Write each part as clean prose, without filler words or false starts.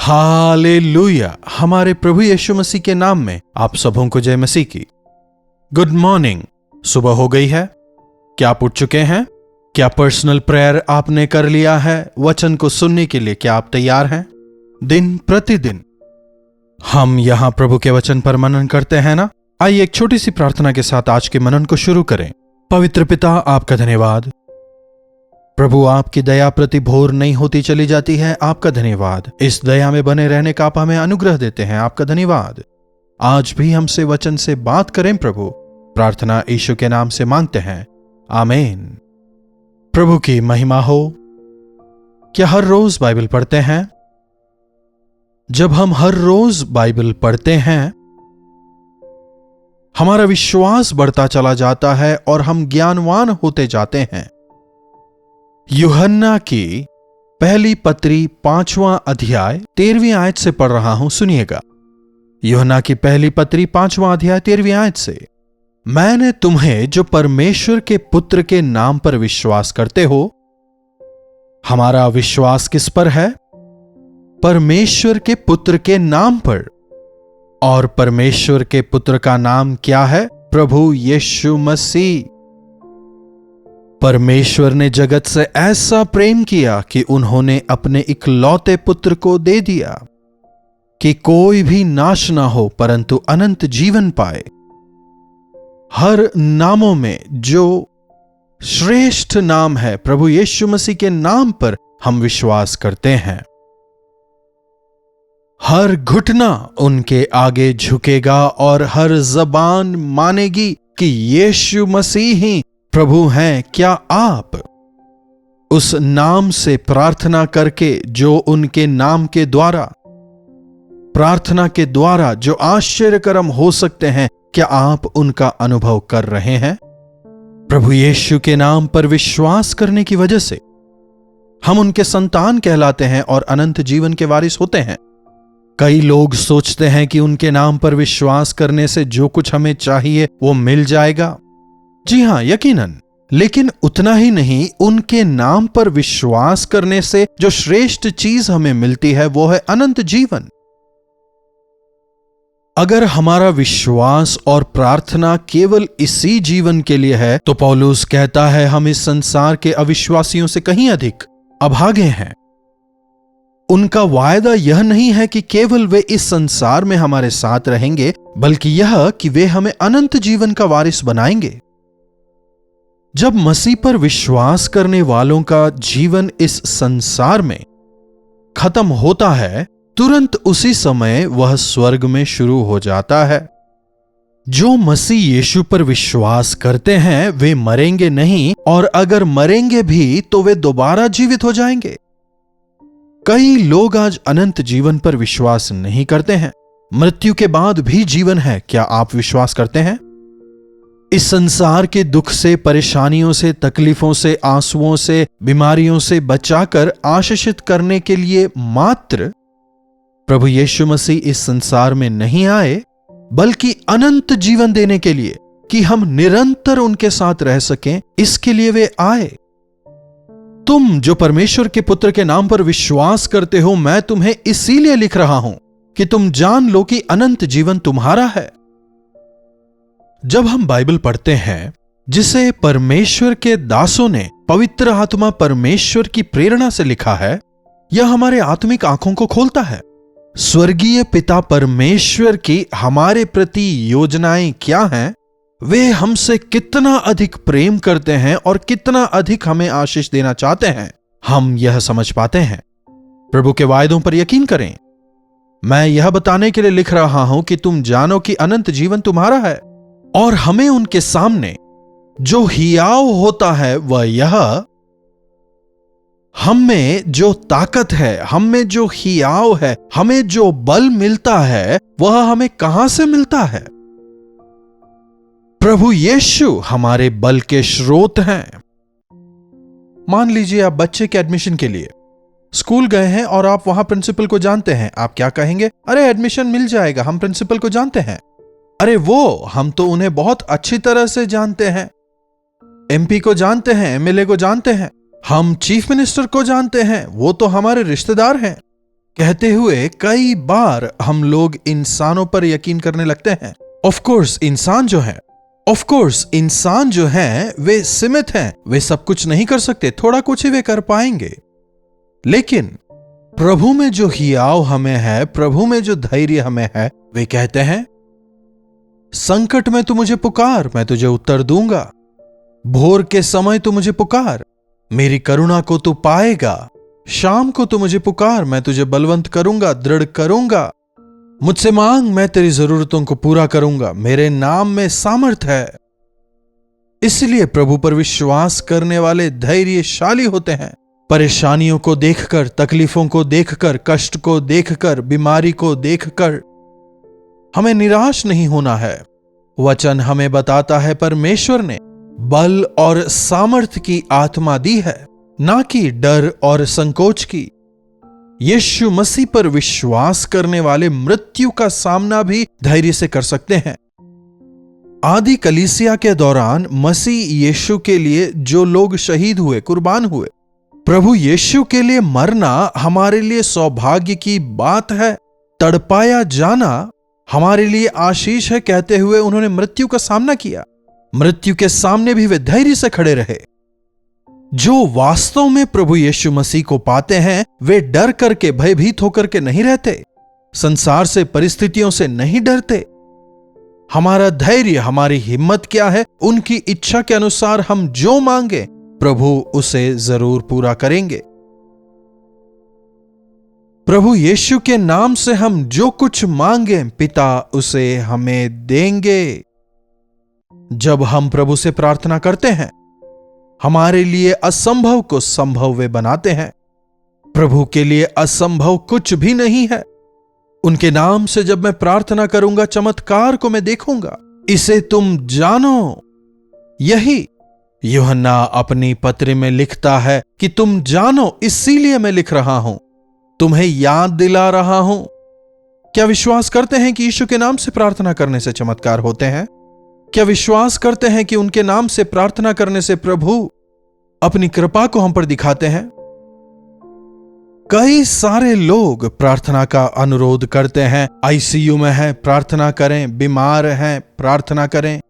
Hallelujah. हमारे प्रभु यीशु मसीह के नाम में आप सबों को जय मसीह की। Good morning. सुबह हो गई है। क्या आप उठ चुके हैं? क्या पर्सनल प्रेयर आपने कर लिया है? वचन को सुनने के लिए क्या आप तैयार हैं? दिन प्रतिदिन हम यहां प्रभु के वचन पर मनन करते हैं ना। आइए एक छोटी सी प्रार्थना के साथ आज के मनन को शुरू करें। पवित्र पिता, आपका धन्यवाद प्रभु, आपकी दया प्रति भोर नहीं होती चली जाती है। आपका धन्यवाद। इस दया में बने रहने का आप हमें अनुग्रह देते हैं। आपका धन्यवाद। आज भी हमसे वचन से बात करें प्रभु। प्रार्थना यीशु के नाम से मांगते हैं, आमीन। प्रभु की महिमा हो। क्या हर रोज बाइबल पढ़ते हैं? जब हम हर रोज बाइबल पढ़ते हैं, हमारा विश्वास बढ़ता चला जाता है और हम ज्ञानवान होते जाते हैं। यूहन्ना की पहली पत्री 5वां अध्याय 13वीं आयत से पढ़ रहा हूं, सुनिएगा। यूहन्ना की पहली पत्री 5वां अध्याय 13वीं आयत से, मैंने तुम्हें जो परमेश्वर के पुत्र के नाम पर विश्वास करते हो। हमारा विश्वास किस पर है? परमेश्वर के पुत्र के नाम पर। और परमेश्वर के पुत्र का नाम क्या है? प्रभु यीशु मसीह। परमेश्वर ने जगत से ऐसा प्रेम किया कि उन्होंने अपने इकलौते पुत्र को दे दिया कि कोई भी नाश ना हो परंतु अनंत जीवन पाए। हर नामों में जो श्रेष्ठ नाम है, प्रभु यीशु मसीह के नाम पर हम विश्वास करते हैं। हर घुटना उनके आगे झुकेगा और हर जबान मानेगी कि यीशु मसीह ही प्रभु हैं। क्या आप उस नाम से प्रार्थना करके, जो उनके नाम के द्वारा, प्रार्थना के द्वारा जो आश्चर्यकरम हो सकते हैं, क्या आप उनका अनुभव कर रहे हैं? प्रभु यीशु के नाम पर विश्वास करने की वजह से हम उनके संतान कहलाते हैं और अनंत जीवन के वारिस होते हैं। कई लोग सोचते हैं कि उनके नाम पर विश्वास करने से जो कुछ हमें चाहिए वो मिल जाएगा। जी हां, यकीनन। लेकिन उतना ही नहीं, उनके नाम पर विश्वास करने से जो श्रेष्ठ चीज हमें मिलती है वो है अनंत जीवन। अगर हमारा विश्वास और प्रार्थना केवल इसी जीवन के लिए है तो पौलुस कहता है हम इस संसार के अविश्वासियों से कहीं अधिक अभागे हैं। उनका वायदा यह नहीं है कि केवल वे इस संसार में हमारे साथ रहेंगे, बल्कि यह कि वे हमें अनंत जीवन का वारिस बनाएंगे। जब मसीह पर विश्वास करने वालों का जीवन इस संसार में खत्म होता है, तुरंत उसी समय वह स्वर्ग में शुरू हो जाता है। जो मसीह यीशु पर विश्वास करते हैं वे मरेंगे नहीं, और अगर मरेंगे भी तो वे दोबारा जीवित हो जाएंगे। कई लोग आज अनंत जीवन पर विश्वास नहीं करते हैं। मृत्यु के बाद भी जीवन है। क्या आप विश्वास करते हैं? इस संसार के दुख से, परेशानियों से, तकलीफों से, आंसुओं से, बीमारियों से बचाकर आशीषित करने के लिए मात्र प्रभु यीशु मसीह इस संसार में नहीं आए, बल्कि अनंत जीवन देने के लिए, कि हम निरंतर उनके साथ रह सकें, इसके लिए वे आए। तुम जो परमेश्वर के पुत्र के नाम पर विश्वास करते हो, मैं तुम्हें इसीलिए लिख रहा हूं कि तुम जान लो कि अनंत जीवन तुम्हारा है। जब हम बाइबल पढ़ते हैं, जिसे परमेश्वर के दासों ने पवित्र आत्मा परमेश्वर की प्रेरणा से लिखा है, यह हमारे आत्मिक आंखों को खोलता है। स्वर्गीय पिता परमेश्वर की हमारे प्रति योजनाएं क्या हैं, वे हमसे कितना अधिक प्रेम करते हैं और कितना अधिक हमें आशीष देना चाहते हैं, हम यह समझ पाते हैं। प्रभु के वायदों पर यकीन करें। मैं यह बताने के लिए लिख रहा हूं कि तुम जानो कि अनंत जीवन तुम्हारा है, और हमें उनके सामने जो हियाव होता है वह यह, हम में जो ताकत है, हम में जो हियाव है, हमें जो बल मिलता है, वह हमें कहां से मिलता है? प्रभु यीशु हमारे बल के स्रोत हैं। मान लीजिए आप बच्चे के एडमिशन के लिए स्कूल गए हैं और आप वहां प्रिंसिपल को जानते हैं। आप क्या कहेंगे? अरे एडमिशन मिल जाएगा, हम प्रिंसिपल को जानते हैं। अरे वो, हम तो उन्हें बहुत अच्छी तरह से जानते हैं। एमपी को जानते हैं, एमएलए को जानते हैं, हम चीफ मिनिस्टर को जानते हैं, वो तो हमारे रिश्तेदार हैं। कहते हुए कई बार हम लोग इंसानों पर यकीन करने लगते हैं। ऑफ कोर्स इंसान जो है वे सीमित हैं, वे सब कुछ नहीं कर सकते, थोड़ा कुछ ही वे कर पाएंगे। लेकिन प्रभु में जो हियाव हमें है, प्रभु में जो धैर्य हमें है, वे कहते हैं संकट में तू मुझे पुकार, मैं तुझे उत्तर दूंगा। भोर के समय तू मुझे पुकार, मेरी करुणा को तू पाएगा। शाम को तू मुझे पुकार, मैं तुझे बलवंत करूंगा, दृढ़ करूंगा। मुझसे मांग, मैं तेरी जरूरतों को पूरा करूंगा। मेरे नाम में सामर्थ है। इसलिए प्रभु पर विश्वास करने वाले धैर्यशाली होते हैं। परेशानियों को देखकर, तकलीफों को देखकर, कष्ट को देखकर, बीमारी को देखकर हमें निराश नहीं होना है। वचन हमें बताता है परमेश्वर ने बल और सामर्थ की आत्मा दी है, ना कि डर और संकोच की। यीशु मसीह पर विश्वास करने वाले मृत्यु का सामना भी धैर्य से कर सकते हैं। आदि कलीसिया के दौरान मसीह यीशु के लिए जो लोग शहीद हुए, कुर्बान हुए, प्रभु यीशु के लिए मरना हमारे लिए सौभाग्य की बात है। तड़पाया जाना हमारे लिए आशीष है, कहते हुए उन्होंने मृत्यु का सामना किया। मृत्यु के सामने भी वे धैर्य से खड़े रहे। जो वास्तव में प्रभु यीशु मसीह को पाते हैं, वे डर करके, भयभीत होकर के नहीं रहते, संसार से, परिस्थितियों से नहीं डरते। हमारा धैर्य, हमारी हिम्मत क्या है? उनकी इच्छा के अनुसार हम जो मांगे प्रभु उसे जरूर पूरा करेंगे। प्रभु यीशु के नाम से हम जो कुछ मांगे पिता उसे हमें देंगे। जब हम प्रभु से प्रार्थना करते हैं, हमारे लिए असंभव को संभव वे बनाते हैं। प्रभु के लिए असंभव कुछ भी नहीं है। उनके नाम से जब मैं प्रार्थना करूंगा, चमत्कार को मैं देखूंगा। इसे तुम जानो। यही यूहन्ना अपनी पत्री में लिखता है कि तुम जानो, इसीलिए मैं लिख रहा हूं, तुम्हें याद दिला रहा हूं। क्या विश्वास करते हैं कि यीशु के नाम से प्रार्थना करने से चमत्कार होते हैं? क्या विश्वास करते हैं कि उनके नाम से प्रार्थना करने से प्रभु अपनी कृपा को हम पर दिखाते हैं? कई सारे लोग प्रार्थना का अनुरोध करते हैं। आईसीयू में है, प्रार्थना करें। बीमार हैं, प्रार्थना करें।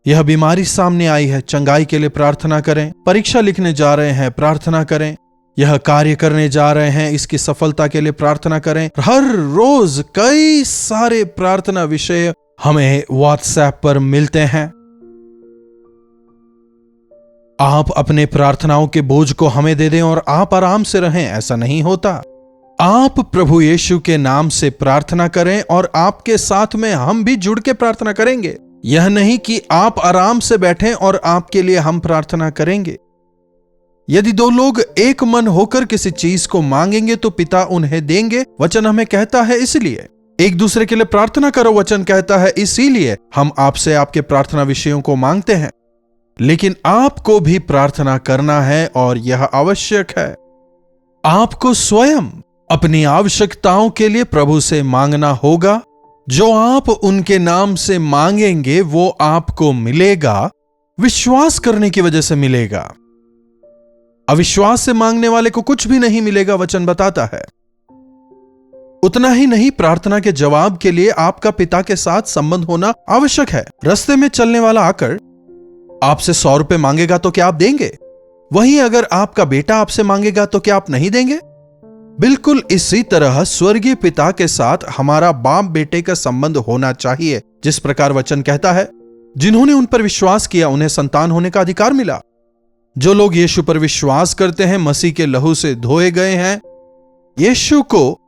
यह बीमारी सामने आई है, चंगाई के लिए प्रार्थना करें। परीक्षा लिखने जा रहे हैं, प्रार्थना करें। यह कार्य करने जा रहे हैं, इसकी सफलता के लिए प्रार्थना करें। हर रोज कई सारे प्रार्थना विषय हमें व्हाट्सएप पर मिलते हैं। आप अपने प्रार्थनाओं के बोझ को हमें दे दें और आप आराम से रहें, ऐसा नहीं होता। आप प्रभु यीशु के नाम से प्रार्थना करें और आपके साथ में हम भी जुड़ के प्रार्थना करेंगे। यह नहीं कि आप आराम से बैठें और आपके लिए हम प्रार्थना करेंगे। यदि दो लोग एक मन होकर किसी चीज को मांगेंगे तो पिता उन्हें देंगे, वचन हमें कहता है। इसलिए एक दूसरे के लिए प्रार्थना करो, वचन कहता है। इसीलिए हम आपसे आपके प्रार्थना विषयों को मांगते हैं। लेकिन आपको भी प्रार्थना करना है और यह आवश्यक है। आपको स्वयं अपनी आवश्यकताओं के लिए प्रभु से मांगना होगा। जो आप उनके नाम से मांगेंगे वो आपको मिलेगा, विश्वास करने की वजह से मिलेगा। अविश्वास से मांगने वाले को कुछ भी नहीं मिलेगा, वचन बताता है। उतना ही नहीं, प्रार्थना के जवाब के लिए आपका पिता के साथ संबंध होना आवश्यक है। रास्ते में चलने वाला आकर आपसे 100 रुपए मांगेगा तो क्या आप देंगे? वहीं अगर आपका बेटा आपसे मांगेगा तो क्या आप नहीं देंगे? बिल्कुल इसी तरह स्वर्गीय पिता के साथ हमारा बाप बेटे का संबंध होना चाहिए। जिस प्रकार वचन कहता है, जिन्होंने उन पर विश्वास किया उन्हें संतान होने का अधिकार मिला। जो लोग यीशु पर विश्वास करते हैं, मसीह के लहू से धोए गए हैं, यीशु को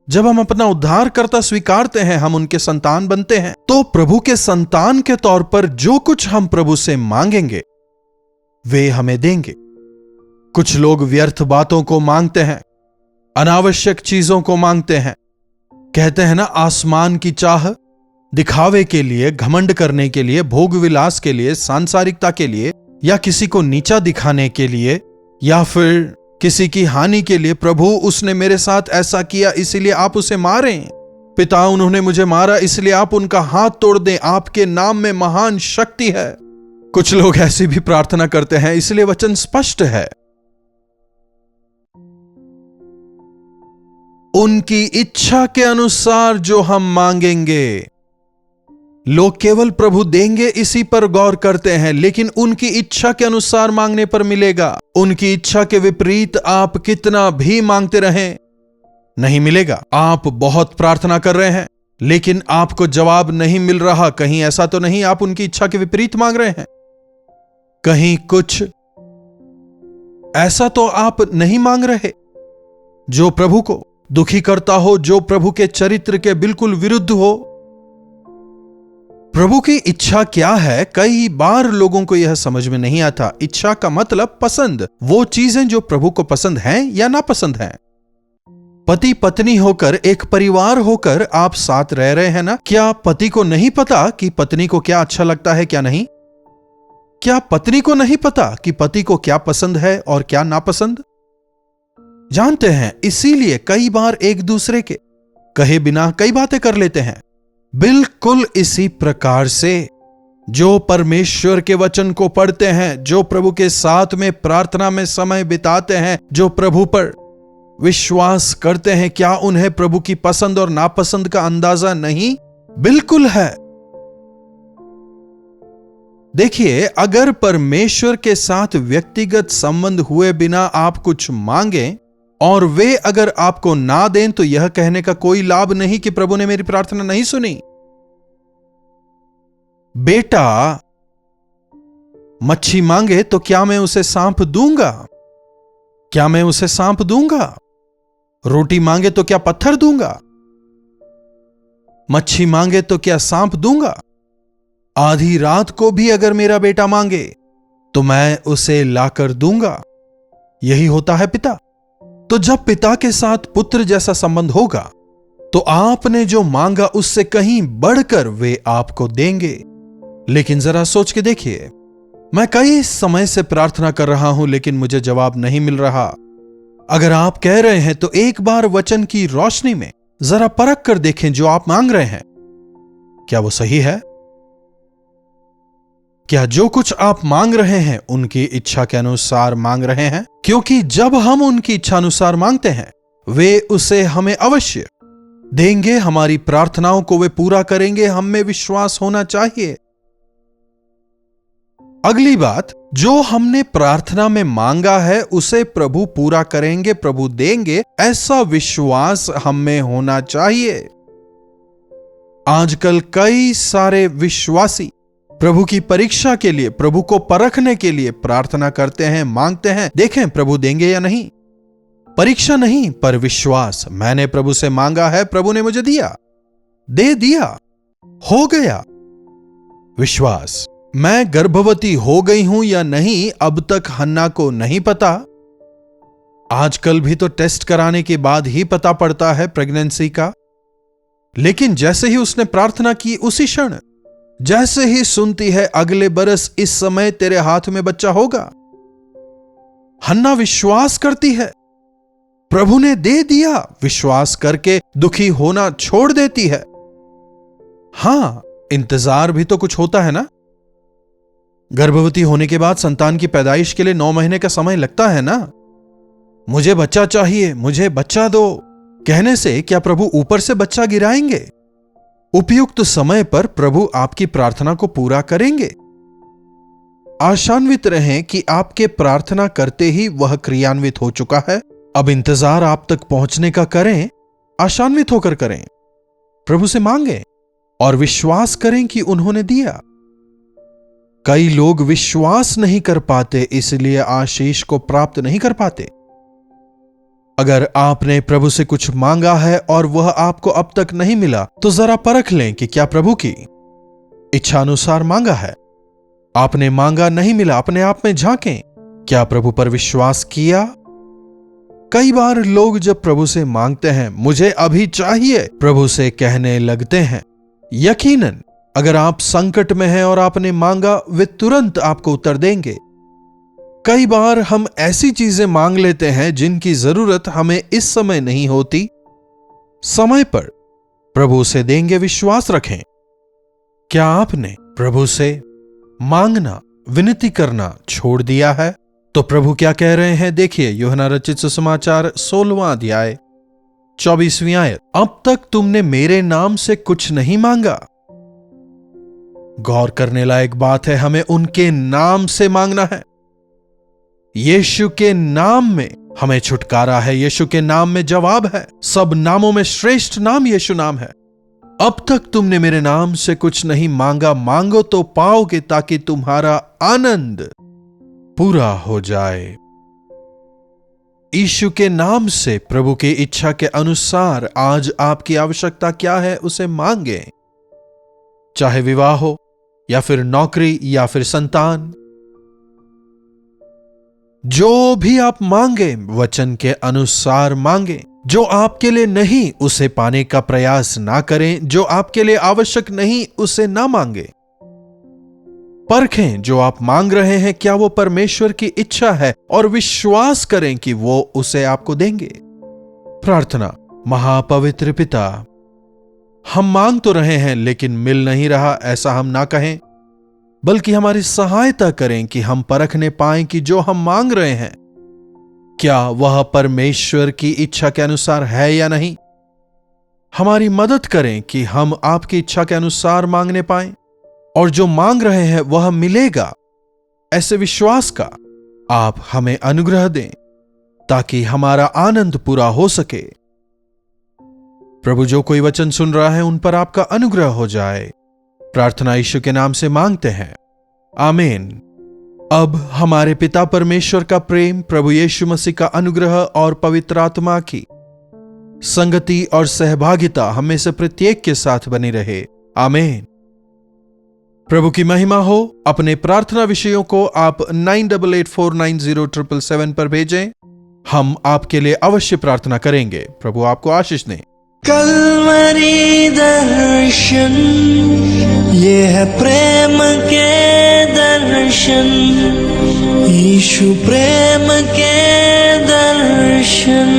जब हम अपना उद्धारकर्ता स्वीकारते हैं, हम उनके संतान बनते हैं। तो प्रभु के संतान के तौर पर जो कुछ हम प्रभु से मांगेंगे वे हमें देंगे। कुछ लोग व्यर्थ बातों को मांगते हैं, अनावश्यक चीजों को मांगते हैं। कहते हैं ना, आसमान की चाह, दिखावे के लिए, घमंड करने के लिए, भोग विलास के लिए, सांसारिकता के लिए, या किसी को नीचा दिखाने के लिए, या फिर किसी की हानि के लिए। प्रभु उसने मेरे साथ ऐसा किया इसलिए आप उसे मारें। पिता उन्होंने मुझे मारा इसलिए आप उनका हाथ तोड़ दें, आपके नाम में महान शक्ति है। कुछ लोग ऐसी भी प्रार्थना करते हैं। इसलिए वचन स्पष्ट है, उनकी इच्छा के अनुसार जो हम मांगेंगे। लोग केवल प्रभु देंगे इसी पर गौर करते हैं, लेकिन उनकी इच्छा के अनुसार मांगने पर मिलेगा। उनकी इच्छा के विपरीत आप कितना भी मांगते रहें, नहीं मिलेगा। आप बहुत प्रार्थना कर रहे हैं लेकिन आपको जवाब नहीं मिल रहा। कहीं ऐसा तो नहीं आप उनकी इच्छा के विपरीत मांग रहे हैं? कहीं कुछ ऐसा तो आप नहीं मांग रहे जो प्रभु को दुखी करता हो, जो प्रभु के चरित्र के बिल्कुल विरुद्ध हो? प्रभु की इच्छा क्या है? कई बार लोगों को यह समझ में नहीं आता। इच्छा का मतलब पसंद, वो चीजें जो प्रभु को पसंद हैं या नापसंद हैं। पति पत्नी होकर, एक परिवार होकर आप साथ रह रहे हैं ना? क्या पति को नहीं पता कि पत्नी को क्या अच्छा लगता है, क्या नहीं? क्या पत्नी को नहीं पता कि पति को क्या पसंद है और क्या नापसंद? जानते हैं, इसीलिए कई बार एक दूसरे के कहे बिना कई बातें कर लेते हैं। बिल्कुल इसी प्रकार से जो परमेश्वर के वचन को पढ़ते हैं, जो प्रभु के साथ में प्रार्थना में समय बिताते हैं, जो प्रभु पर विश्वास करते हैं, क्या उन्हें प्रभु की पसंद और नापसंद का अंदाजा नहीं? बिल्कुल है। देखिए, अगर परमेश्वर के साथ व्यक्तिगत संबंध हुए बिना आप कुछ मांगें और वे अगर आपको ना दें, तो यह कहने का कोई लाभ नहीं कि प्रभु ने मेरी प्रार्थना नहीं सुनी। बेटा मच्छी मांगे तो क्या मैं उसे सांप दूंगा? क्या मैं उसे सांप दूंगा? रोटी मांगे तो क्या पत्थर दूंगा? मच्छी मांगे तो क्या सांप दूंगा? आधी रात को भी अगर मेरा बेटा मांगे तो मैं उसे लाकर दूंगा। यही होता है पिता। तो जब पिता के साथ पुत्र जैसा संबंध होगा तो आपने जो मांगा उससे कहीं बढ़कर वे आपको देंगे। लेकिन जरा सोच के देखिए, मैं कई समय से प्रार्थना कर रहा हूं लेकिन मुझे जवाब नहीं मिल रहा। अगर आप कह रहे हैं तो एक बार वचन की रोशनी में जरा परख कर देखें जो आप मांग रहे हैं, क्या वो सही है? क्या जो कुछ आप मांग रहे हैं उनकी इच्छा के अनुसार मांग रहे हैं? क्योंकि जब हम उनकी इच्छा अनुसार मांगते हैं वे उसे हमें अवश्य देंगे। हमारी प्रार्थनाओं को वे पूरा करेंगे, हम में विश्वास होना चाहिए। अगली बात, जो हमने प्रार्थना में मांगा है उसे प्रभु पूरा करेंगे, प्रभु देंगे, ऐसा विश्वास हम में होना चाहिए। आजकल कई सारे विश्वासी प्रभु की परीक्षा के लिए, प्रभु को परखने के लिए प्रार्थना करते हैं, मांगते हैं, देखें प्रभु देंगे या नहीं। परीक्षा नहीं पर विश्वास। मैंने प्रभु से मांगा है, प्रभु ने मुझे दिया, दे दिया, हो गया। विश्वास। मैं गर्भवती हो गई हूं या नहीं अब तक हन्ना को नहीं पता। आजकल भी तो टेस्ट कराने के बाद ही पता पड़ता है प्रेगनेंसी का। लेकिन जैसे ही उसने प्रार्थना की, उसी क्षण जैसे ही सुनती है अगले बरस इस समय तेरे हाथ में बच्चा होगा, हन्ना विश्वास करती है, प्रभु ने दे दिया। विश्वास करके दुखी होना छोड़ देती है। हां, इंतजार भी तो कुछ होता है ना। गर्भवती होने के बाद संतान की पैदाइश के लिए 9 महीने का समय लगता है ना। मुझे बच्चा चाहिए, मुझे बच्चा दो कहने से क्या प्रभु ऊपर से बच्चा गिराएंगे? उपयुक्त समय पर प्रभु आपकी प्रार्थना को पूरा करेंगे। आशान्वित रहें कि आपके प्रार्थना करते ही वह क्रियान्वित हो चुका है। अब इंतजार आप तक पहुंचने का करें, आशान्वित होकर करें। प्रभु से मांगें और विश्वास करें कि उन्होंने दिया। कई लोग विश्वास नहीं कर पाते, इसलिए आशीष को प्राप्त नहीं कर पाते। अगर आपने प्रभु से कुछ मांगा है और वह आपको अब तक नहीं मिला, तो जरा परख लें कि क्या प्रभु की इच्छा अनुसार मांगा है। आपने मांगा नहीं मिला, अपने आप में झांकें, क्या प्रभु पर विश्वास किया? कई बार लोग जब प्रभु से मांगते हैं मुझे अभी चाहिए, प्रभु से कहने लगते हैं। यकीनन अगर आप संकट में हैं और आपने मांगा, वे तुरंत आपको उत्तर देंगे। कई बार हम ऐसी चीजें मांग लेते हैं जिनकी जरूरत हमें इस समय नहीं होती। समय पर प्रभु से देंगे, विश्वास रखें। क्या आपने प्रभु से मांगना, विनती करना छोड़ दिया है? तो प्रभु क्या कह रहे हैं देखिए, यूहन्ना रचित सुसमाचार 16वां अध्याय 24वीं आयत, अब तक तुमने मेरे नाम से कुछ नहीं मांगा। गौर करने लायक बात है, हमें उनके नाम से मांगना है। यीशु के नाम में हमें छुटकारा है, यीशु के नाम में जवाब है। सब नामों में श्रेष्ठ नाम यीशु नाम है। अब तक तुमने मेरे नाम से कुछ नहीं मांगा, मांगो तो पाओगे, ताकि तुम्हारा आनंद पूरा हो जाए। यीशु के नाम से प्रभु की इच्छा के अनुसार आज आपकी आवश्यकता क्या है उसे मांगे, चाहे विवाह हो या फिर नौकरी या फिर संतान। जो भी आप मांगे वचन के अनुसार मांगे। जो आपके लिए नहीं उसे पाने का प्रयास ना करें, जो आपके लिए आवश्यक नहीं उसे ना मांगे। परखें जो आप मांग रहे हैं क्या वो परमेश्वर की इच्छा है, और विश्वास करें कि वो उसे आपको देंगे। प्रार्थना। महापवित्र पिता, हम मांग तो रहे हैं लेकिन मिल नहीं रहा, ऐसा हम ना कहें, बल्कि हमारी सहायता करें कि हम परखने पाएं कि जो हम मांग रहे हैं क्या वह परमेश्वर की इच्छा के अनुसार है या नहीं। हमारी मदद करें कि हम आपकी इच्छा के अनुसार मांगने पाएं, और जो मांग रहे हैं वह मिलेगा, ऐसे विश्वास का आप हमें अनुग्रह दें, ताकि हमारा आनंद पूरा हो सके। प्रभु, जो कोई वचन सुन रहा है उन पर आपका अनुग्रह हो जाए। प्रार्थना यीशु के नाम से मांगते हैं, आमीन। अब हमारे पिता परमेश्वर का प्रेम, प्रभु यीशु मसीह का अनुग्रह और पवित्र आत्मा की संगति और सहभागिता हमें से प्रत्येक के साथ बनी रहे, आमीन। प्रभु की महिमा हो। अपने प्रार्थना विषयों को आप 9884907777 पर भेजें, हम आपके लिए अवश्य प्रार्थना करेंगे। प्रभु आपको आशीष दें। कल्वरी दर्शन, ये है प्रेम के दर्शन, यीशु प्रेम के दर्शन।